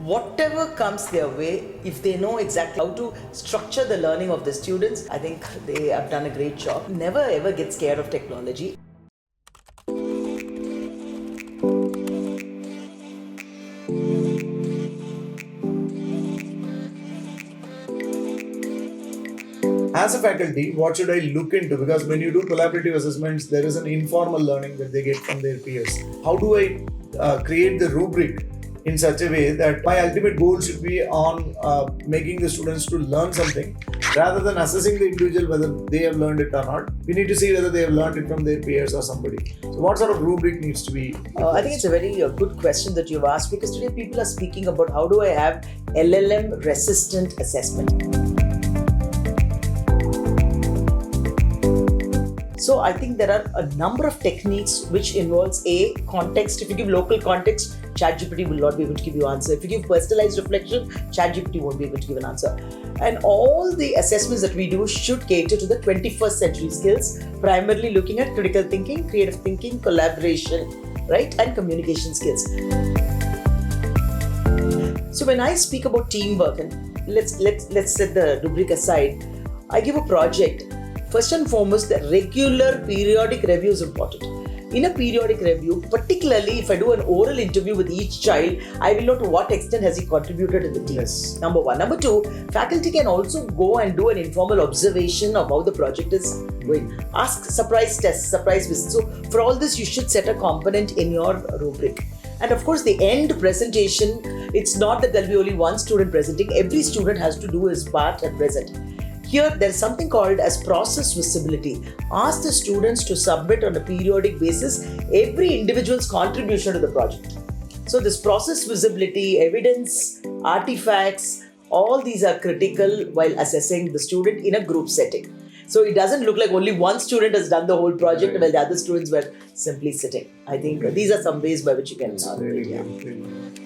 whatever comes their way, if they know exactly how to structure the learning of the students, I think they have done a great job. Never ever get scared of technology. As a faculty, what should I look into? Because when you do collaborative assessments, there is an informal learning that they get from their peers. How do I create the rubric in such a way that my ultimate goal should be on making the students to learn something rather than assessing the individual whether they have learned it or not? We need to see whether they have learned it from their peers or somebody. So what sort of rubric needs to be? I think it's a very good question that you've asked, because today people are speaking about how do I have LLM-resistant assessment. So I think there are a number of techniques which involves context. If you give local context, ChatGPT will not be able to give you an answer. If you give personalized reflection, ChatGPT won't be able to give an answer. And all the assessments that we do should cater to the 21st century skills, primarily looking at critical thinking, creative thinking, collaboration, right, and communication skills. So when I speak about teamwork, and let's set the rubric aside, I give a project. First and foremost, the regular periodic review is important. In a periodic review, particularly if I do an oral interview with each child, I will know to what extent has he contributed in the team. Yes. Number one. Number two, faculty can also go and do an informal observation of how the project is going. Ask surprise tests, surprise visits. So for all this, you should set a component in your rubric. And of course, the end presentation, it's not that there'll be only one student presenting. Every student has to do his part and present. Here, there is something called as process visibility. Ask the students to submit on a periodic basis every individual's contribution to the project. So this process visibility, evidence, artifacts, all these are critical while assessing the student in a group setting. So it doesn't look like only one student has done the whole project while the other students were simply sitting. I think these are some ways by which you can. Really good.